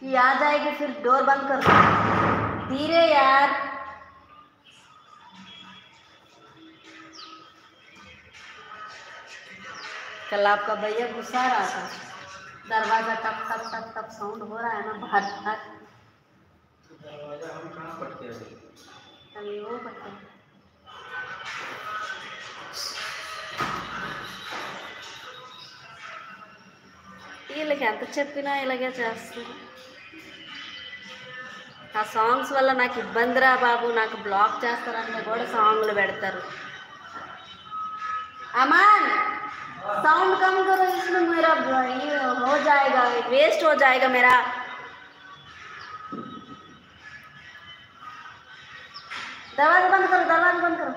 ये आ जाएगी फिर डोर बंद कर दो। धीरे यार। कल आपका भैया गुस्सा रहा था, दरवाजा टप टप टप टप साउंड हो रहा है ना बाहर बाहर। दरवाजा हम कहाँ पड़ते हैं? अभी वो पड़ते हैं। వీళ్ళకి ఎంత చెప్పినా ఇలాగే చేస్తారు. ఆ సాంగ్స్ వల్ల నాకు ఇబ్బందిరా బాబు, నాకు బ్లాక్ చేస్తారంటే కూడా సాంగ్లు పెడతారు. అమాన్ साउंड कम करो, इसमें मेरा ये हो जाएगा, वेस्ट हो जाएगा मेरा। दरवाजा बंद करो, दरवाजा बंद करो।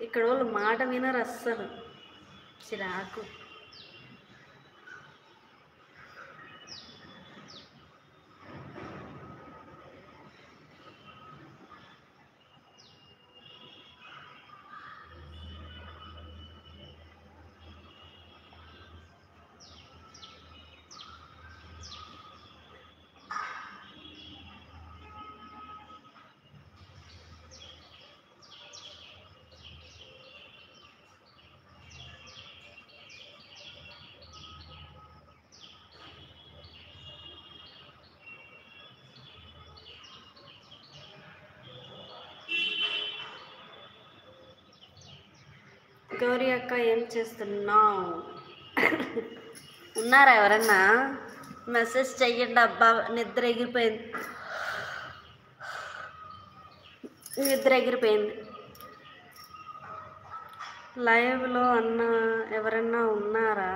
ఇక్కడ వాళ్ళు మాట వినరు అస్సలు, చిరాకు. గౌరీ అక్క ఏం చేస్తున్నావు? ఉన్నారా ఎవరన్నా? మెసేజ్ చెయ్యండి అబ్బా, నిద్ర ఎగిరిపోయింది, నిద్ర ఎగిరిపోయింది. లైవ్లో అన్న ఎవరన్నా ఉన్నారా?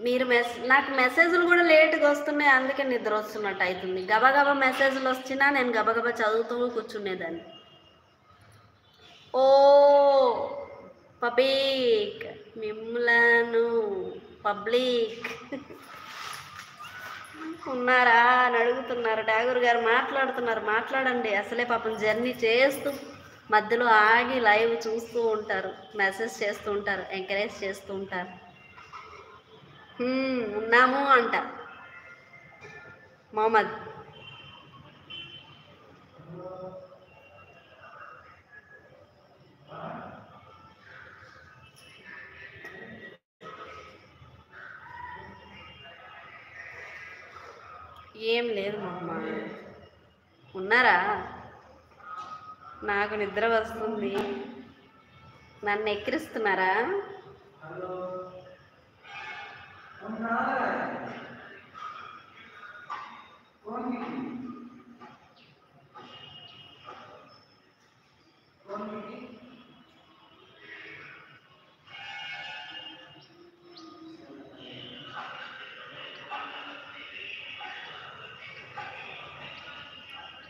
మీరు నాకు మెసేజ్లు కూడా లేట్గా వస్తున్నాయి, అందుకే నిద్ర వస్తున్నట్టు అవుతుంది. గబగబా మెసేజ్లు వచ్చినా నేను గబగబా చదువుతూ కూర్చునేదాన్ని. ఓ పబ్లిక్, మిమ్మలను పబ్లిక్ ఉన్నారా అని అడుగుతున్నారు. ఠాగూర్ గారు మాట్లాడుతున్నారు, మాట్లాడండి. అసలే పాపం జర్నీ చేస్తూ మధ్యలో ఆగి లైవ్ చూస్తూ ఉంటారు, మెసేజ్ చేస్తూ ఉంటారు, ఎంకరేజ్ చేస్తూ ఉంటారు. ఉన్నాము అంట మొహమ్మద్. ఏం లేదు మొహమ్మద్, ఉన్నారా? నాకు నిద్ర వస్తుంది, నన్ను ఎక్కిరిస్తున్నారా?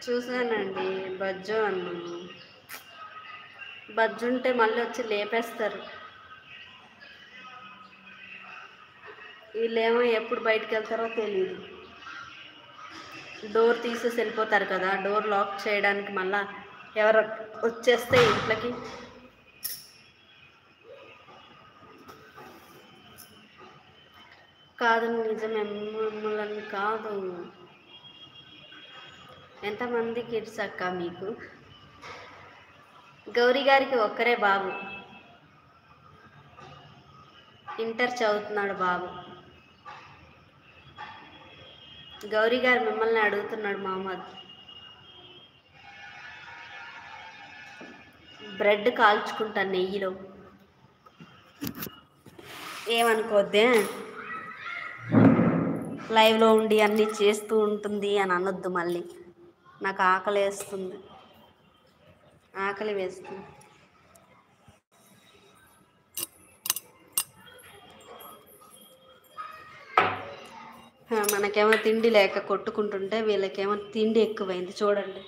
చూసానండి, బజ్జు అన్నాను. బజ్జుంటే మళ్ళీ వచ్చి లేపేస్తారు. వీళ్ళేమో ఎప్పుడు బయటకు వెళ్తారో తెలియదు. డోర్ తీసేసి వెళ్ళిపోతారు కదా, డోర్ లాక్ చేయడానికి మళ్ళా ఎవరు వచ్చేస్తే ఇంట్లోకి. కాదు నిజమే, మిమ్మల్ని కాదు. ఎంతమంది కిడ్స్ అక్క మీకు? గౌరీ గారికి ఒక్కరే బాబు, ఇంటర్ చదువుతున్నాడు బాబు. గౌరీ గారు మిమ్మల్ని అడుగుతున్నాడు మహమ్మద్. బ్రెడ్ కాల్చుకుంటాను నెయ్యిలో, ఏమనుకోద్దే. లైవ్లో ఉండి అన్నీ చేస్తూ ఉంటుంది అని అనొద్దు మళ్ళీ. నాకు ఆకలి వేస్తుంది, ఆకలి వేస్తుంది. మనకేమో తిండి లేక కొట్టుకుంటుంటే వీళ్ళకేమో తిండి ఎక్కువైంది చూడండి.